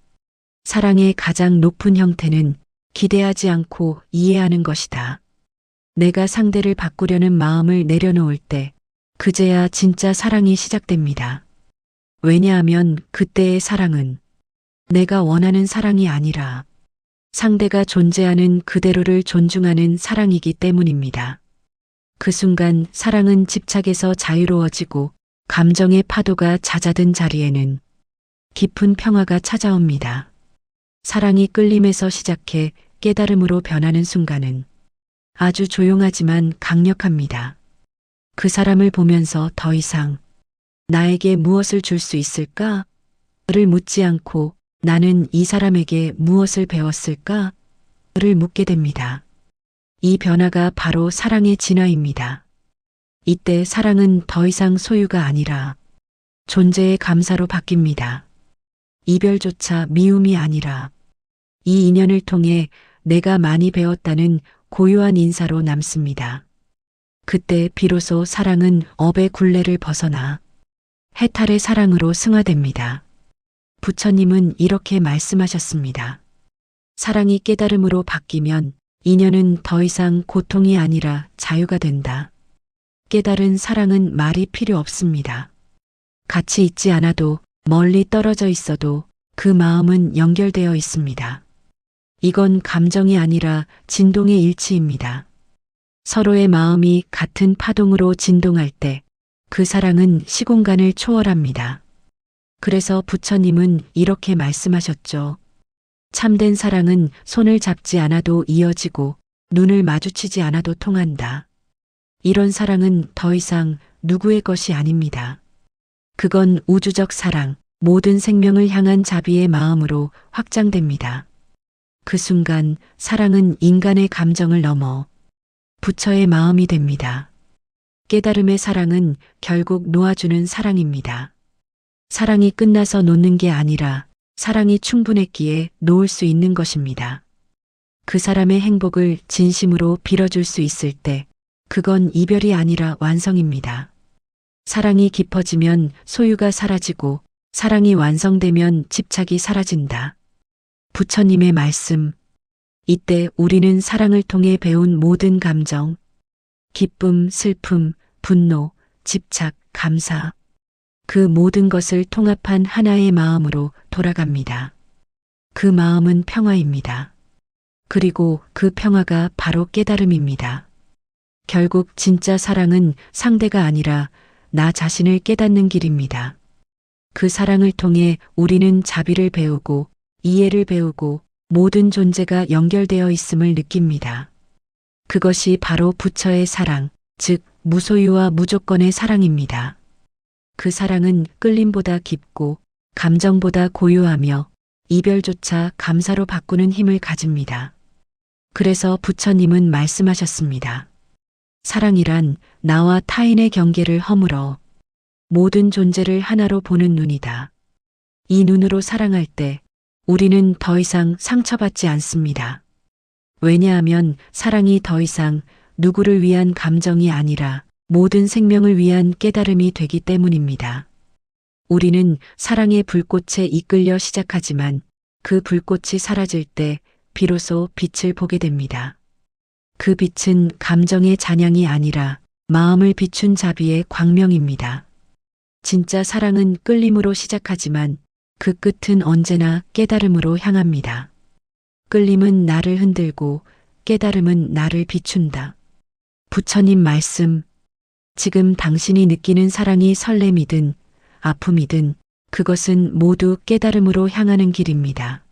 Speaker 1: 사랑의 가장 높은 형태는 기대하지 않고 이해하는 것이다. 내가 상대를 바꾸려는 마음을 내려놓을 때 그제야 진짜 사랑이 시작됩니다. 왜냐하면 그때의 사랑은 내가 원하는 사랑이 아니라 상대가 존재하는 그대로를 존중하는 사랑이기 때문입니다. 그 순간 사랑은 집착에서 자유로워지고 감정의 파도가 잦아든 자리에는 깊은 평화가 찾아옵니다. 사랑이 끌림에서 시작해 깨달음으로 변하는 순간은 아주 조용하지만 강력합니다. 그 사람을 보면서 더 이상 나에게 무엇을 줄 수 있을까? 를 묻지 않고 나는 이 사람에게 무엇을 배웠을까? 를 묻게 됩니다. 이 변화가 바로 사랑의 진화입니다. 이때 사랑은 더 이상 소유가 아니라 존재의 감사로 바뀝니다. 이별조차 미움이 아니라 이 인연을 통해 내가 많이 배웠다는 고요한 인사로 남습니다. 그때 비로소 사랑은 업의 굴레를 벗어나 해탈의 사랑으로 승화됩니다. 부처님은 이렇게 말씀하셨습니다. 사랑이 깨달음으로 바뀌면 인연은 더 이상 고통이 아니라 자유가 된다. 깨달은 사랑은 말이 필요 없습니다. 같이 있지 않아도 멀리 떨어져 있어도 그 마음은 연결되어 있습니다. 이건 감정이 아니라 진동의 일치입니다. 서로의 마음이 같은 파동으로 진동할 때 그 사랑은 시공간을 초월합니다. 그래서 부처님은 이렇게 말씀하셨죠. 참된 사랑은 손을 잡지 않아도 이어지고 눈을 마주치지 않아도 통한다. 이런 사랑은 더 이상 누구의 것이 아닙니다. 그건 우주적 사랑, 모든 생명을 향한 자비의 마음으로 확장됩니다. 그 순간 사랑은 인간의 감정을 넘어 부처의 마음이 됩니다. 깨달음의 사랑은 결국 놓아주는 사랑입니다. 사랑이 끝나서 놓는 게 아니라 사랑이 충분했기에 놓을 수 있는 것입니다. 그 사람의 행복을 진심으로 빌어줄 수 있을 때 그건 이별이 아니라 완성입니다. 사랑이 깊어지면 소유가 사라지고 사랑이 완성되면 집착이 사라진다. 부처님의 말씀. 이때 우리는 사랑을 통해 배운 모든 감정, 기쁨, 슬픔, 분노, 집착, 감사, 그 모든 것을 통합한 하나의 마음으로 돌아갑니다. 그 마음은 평화입니다. 그리고 그 평화가 바로 깨달음입니다. 결국 진짜 사랑은 상대가 아니라 나 자신을 깨닫는 길입니다. 그 사랑을 통해 우리는 자비를 배우고 이해를 배우고 모든 존재가 연결되어 있음을 느낍니다. 그것이 바로 부처의 사랑, 즉 무소유와 무조건의 사랑입니다. 그 사랑은 끌림보다 깊고 감정보다 고요하며 이별조차 감사로 바꾸는 힘을 가집니다. 그래서 부처님은 말씀하셨습니다. 사랑이란 나와 타인의 경계를 허물어 모든 존재를 하나로 보는 눈이다. 이 눈으로 사랑할 때 우리는 더 이상 상처받지 않습니다. 왜냐하면 사랑이 더 이상 누구를 위한 감정이 아니라 모든 생명을 위한 깨달음이 되기 때문입니다. 우리는 사랑의 불꽃에 이끌려 시작하지만 그 불꽃이 사라질 때 비로소 빛을 보게 됩니다. 그 빛은 감정의 잔향이 아니라 마음을 비춘 자비의 광명입니다. 진짜 사랑은 끌림으로 시작하지만 그 끝은 언제나 깨달음으로 향합니다. 끌림은 나를 흔들고 깨달음은 나를 비춘다. 부처님 말씀. 지금 당신이 느끼는 사랑이 설렘이든 아픔이든 그것은 모두 깨달음으로 향하는 길입니다.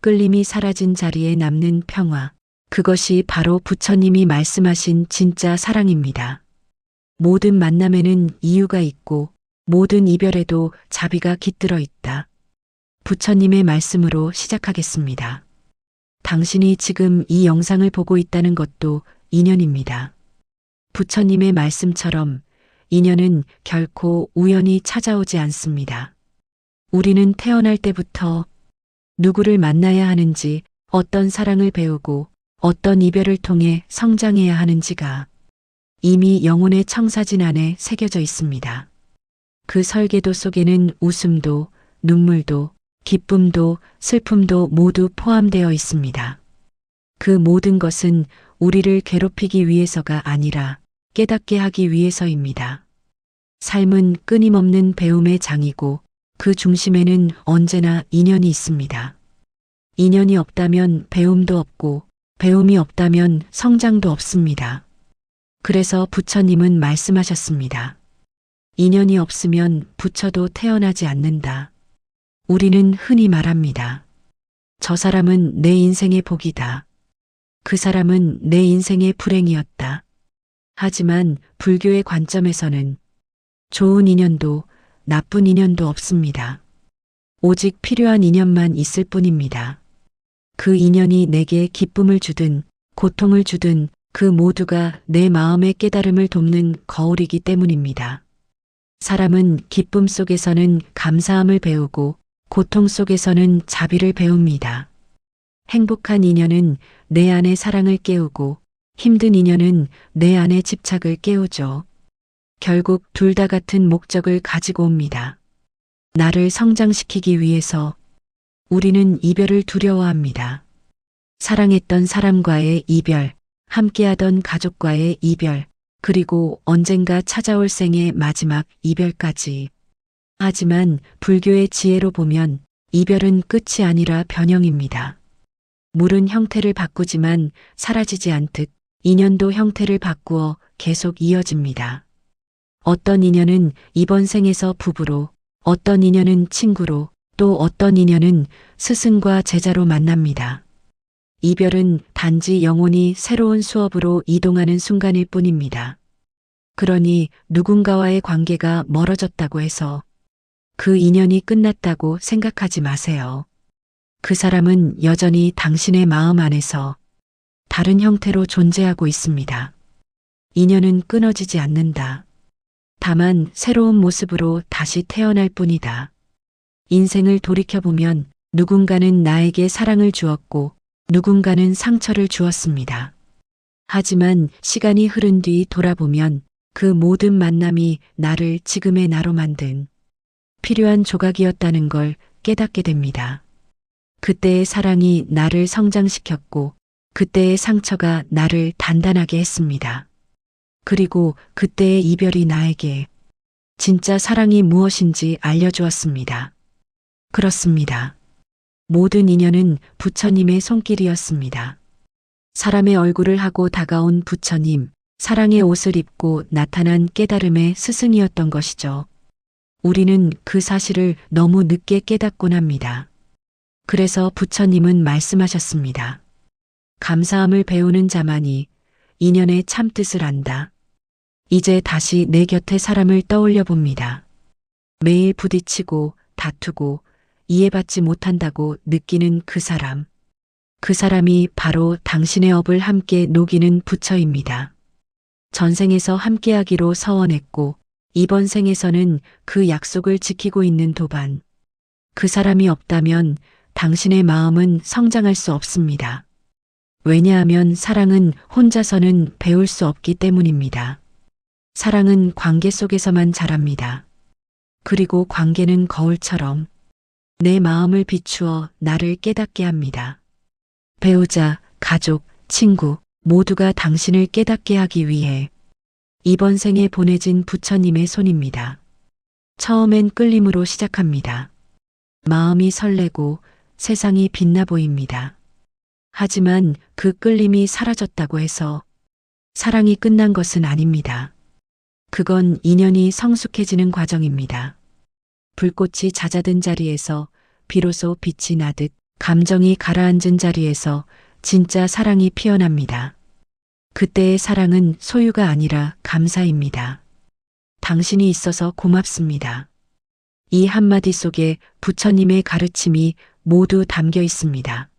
Speaker 1: 끌림이 사라진 자리에 남는 평화. 그것이 바로 부처님이 말씀하신 진짜 사랑입니다. 모든 만남에는 이유가 있고 모든 이별에도 자비가 깃들어 있다. 부처님의 말씀으로 시작하겠습니다. 당신이 지금 이 영상을 보고 있다는 것도 인연입니다. 부처님의 말씀처럼 인연은 결코 우연히 찾아오지 않습니다. 우리는 태어날 때부터 누구를 만나야 하는지, 어떤 사랑을 배우고 어떤 이별을 통해 성장해야 하는지가 이미 영혼의 청사진 안에 새겨져 있습니다. 그 설계도 속에는 웃음도, 눈물도, 기쁨도, 슬픔도 모두 포함되어 있습니다. 그 모든 것은 우리를 괴롭히기 위해서가 아니라 깨닫게 하기 위해서입니다. 삶은 끊임없는 배움의 장이고 그 중심에는 언제나 인연이 있습니다. 인연이 없다면 배움도 없고 배움이 없다면 성장도 없습니다. 그래서 부처님은 말씀하셨습니다. 인연이 없으면 부처도 태어나지 않는다. 우리는 흔히 말합니다. 저 사람은 내 인생의 복이다. 그 사람은 내 인생의 불행이었다. 하지만 불교의 관점에서는 좋은 인연도 나쁜 인연도 없습니다. 오직 필요한 인연만 있을 뿐입니다. 그 인연이 내게 기쁨을 주든 고통을 주든 그 모두가 내 마음의 깨달음을 돕는 거울이기 때문입니다. 사람은 기쁨 속에서는 감사함을 배우고 고통 속에서는 자비를 배웁니다. 행복한 인연은 내 안의 사랑을 깨우고 힘든 인연은 내 안의 집착을 깨우죠. 결국 둘 다 같은 목적을 가지고 옵니다. 나를 성장시키기 위해서 우리는 이별을 두려워합니다. 사랑했던 사람과의 이별, 함께하던 가족과의 이별, 그리고 언젠가 찾아올 생의 마지막 이별까지. 하지만 불교의 지혜로 보면 이별은 끝이 아니라 변형입니다. 물은 형태를 바꾸지만 사라지지 않듯 인연도 형태를 바꾸어 계속 이어집니다. 어떤 인연은 이번 생에서 부부로, 어떤 인연은 친구로, 또 어떤 인연은 스승과 제자로 만납니다. 이별은 단지 영혼이 새로운 수업으로 이동하는 순간일 뿐입니다. 그러니 누군가와의 관계가 멀어졌다고 해서 그 인연이 끝났다고 생각하지 마세요. 그 사람은 여전히 당신의 마음 안에서 다른 형태로 존재하고 있습니다. 인연은 끊어지지 않는다. 다만 새로운 모습으로 다시 태어날 뿐이다. 인생을 돌이켜보면 누군가는 나에게 사랑을 주었고 누군가는 상처를 주었습니다. 하지만 시간이 흐른 뒤 돌아보면 그 모든 만남이 나를 지금의 나로 만든 필요한 조각이었다는 걸 깨닫게 됩니다. 그때의 사랑이 나를 성장시켰고 그때의 상처가 나를 단단하게 했습니다. 그리고 그때의 이별이 나에게 진짜 사랑이 무엇인지 알려주었습니다. 그렇습니다. 모든 인연은 부처님의 손길이었습니다. 사람의 얼굴을 하고 다가온 부처님, 사랑의 옷을 입고 나타난 깨달음의 스승이었던 것이죠. 우리는 그 사실을 너무 늦게 깨닫곤 합니다. 그래서 부처님은 말씀하셨습니다. 감사함을 배우는 자만이 인연의 참뜻을 안다. 이제 다시 내 곁에 사람을 떠올려 봅니다. 매일 부딪히고 다투고 이해받지 못한다고 느끼는 그 사람. 그 사람이 바로 당신의 업을 함께 녹이는 부처입니다. 전생에서 함께하기로 서원했고 이번 생에서는 그 약속을 지키고 있는 도반. 그 사람이 없다면 당신의 마음은 성장할 수 없습니다. 왜냐하면 사랑은 혼자서는 배울 수 없기 때문입니다. 사랑은 관계 속에서만 자랍니다. 그리고 관계는 거울처럼 내 마음을 비추어 나를 깨닫게 합니다. 배우자, 가족, 친구 모두가 당신을 깨닫게 하기 위해 이번 생에 보내진 부처님의 손입니다. 처음엔 끌림으로 시작합니다. 마음이 설레고 세상이 빛나 보입니다. 하지만 그 끌림이 사라졌다고 해서 사랑이 끝난 것은 아닙니다. 그건 인연이 성숙해지는 과정입니다. 불꽃이 잦아든 자리에서 비로소 빛이 나듯 감정이 가라앉은 자리에서 진짜 사랑이 피어납니다. 그때의 사랑은 소유가 아니라 감사입니다. 당신이 있어서 고맙습니다. 이 한마디 속에 부처님의 가르침이 모두 담겨 있습니다.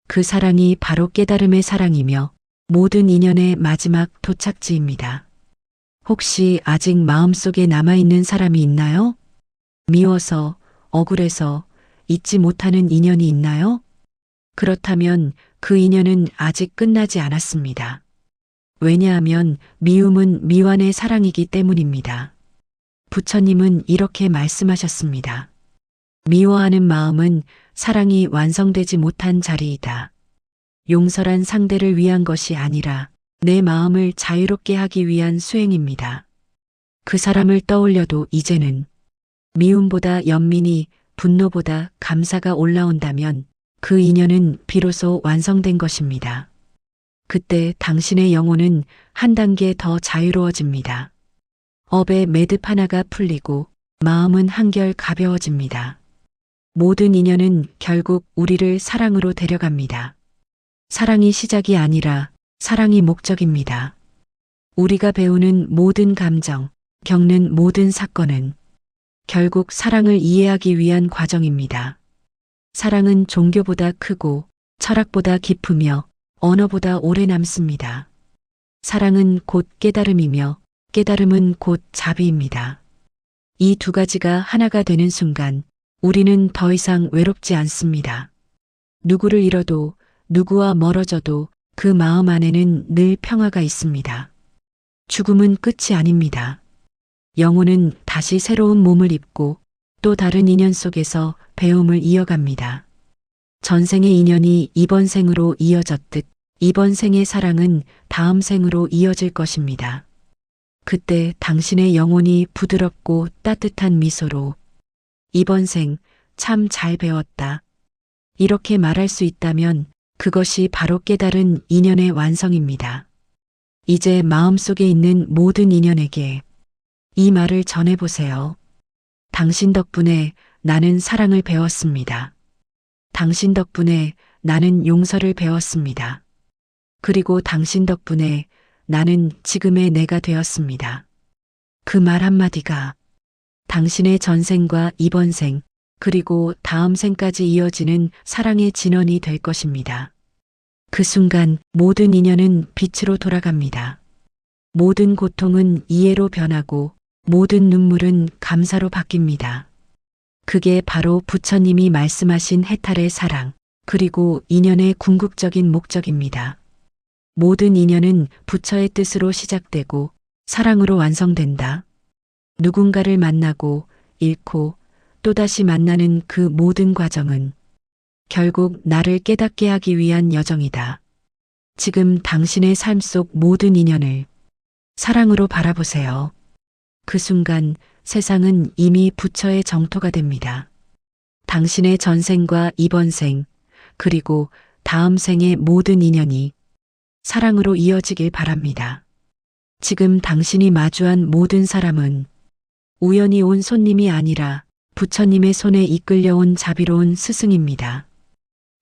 Speaker 1: 그 사랑이 바로 깨달음의 사랑이며 모든 인연의 마지막 도착지입니다. 혹시 아직 마음속에 남아있는 사람이 있나요? 미워서, 억울해서 잊지 못하는 인연이 있나요? 그렇다면 그 인연은 아직 끝나지 않았습니다. 왜냐하면 미움은 미완의 사랑이기 때문입니다. 부처님은 이렇게 말씀하셨습니다. 미워하는 마음은 사랑이 완성되지 못한 자리이다. 용서란 상대를 위한 것이 아니라 내 마음을 자유롭게 하기 위한 수행입니다. 그 사람을 떠올려도 이제는 미움보다 연민이, 분노보다 감사가 올라온다면 그 인연은 비로소 완성된 것입니다. 그때 당신의 영혼은 한 단계 더 자유로워집니다. 업의 매듭 하나가 풀리고 마음은 한결 가벼워집니다. 모든 인연은 결국 우리를 사랑으로 데려갑니다. 사랑이 시작이 아니라 사랑이 목적입니다. 우리가 배우는 모든 감정, 겪는 모든 사건은 결국 사랑을 이해하기 위한 과정입니다. 사랑은 종교보다 크고 철학보다 깊으며 언어보다 오래 남습니다. 사랑은 곧 깨달음이며 깨달음은 곧 자비입니다. 이 두 가지가 하나가 되는 순간 우리는 더 이상 외롭지 않습니다. 누구를 잃어도 누구와 멀어져도 그 마음 안에는 늘 평화가 있습니다. 죽음은 끝이 아닙니다. 영혼은 다시 새로운 몸을 입고 또 다른 인연 속에서 배움을 이어갑니다. 전생의 인연이 이번 생으로 이어졌듯 이번 생의 사랑은 다음 생으로 이어질 것입니다. 그때 당신의 영혼이 부드럽고 따뜻한 미소로 이번 생 참 잘 배웠다. 이렇게 말할 수 있다면 그것이 바로 깨달은 인연의 완성입니다. 이제 마음속에 있는 모든 인연에게 이 말을 전해보세요. 당신 덕분에 나는 사랑을 배웠습니다. 당신 덕분에 나는 용서를 배웠습니다. 그리고 당신 덕분에 나는 지금의 내가 되었습니다. 그 말 한마디가 당신의 전생과 이번 생, 그리고 다음 생까지 이어지는 사랑의 진원이 될 것입니다. 그 순간 모든 인연은 빛으로 돌아갑니다. 모든 고통은 이해로 변하고 모든 눈물은 감사로 바뀝니다. 그게 바로 부처님이 말씀하신 해탈의 사랑, 그리고 인연의 궁극적인 목적입니다. 모든 인연은 부처의 뜻으로 시작되고 사랑으로 완성된다. 누군가를 만나고 잃고 또다시 만나는 그 모든 과정은 결국 나를 깨닫게 하기 위한 여정이다. 지금 당신의 삶 속 모든 인연을 사랑으로 바라보세요. 그 순간 세상은 이미 부처의 정토가 됩니다. 당신의 전생과 이번 생, 그리고 다음 생의 모든 인연이 사랑으로 이어지길 바랍니다. 지금 당신이 마주한 모든 사람은 우연히 온 손님이 아니라 부처님의 손에 이끌려온 자비로운 스승입니다.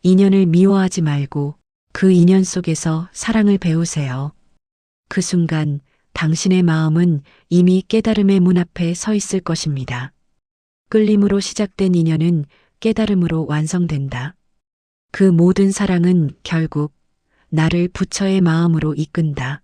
Speaker 1: 인연을 미워하지 말고 그 인연 속에서 사랑을 배우세요. 그 순간 당신의 마음은 이미 깨달음의 문 앞에 서 있을 것입니다. 끌림으로 시작된 인연은 깨달음으로 완성된다. 그 모든 사랑은 결국 나를 부처의 마음으로 이끈다.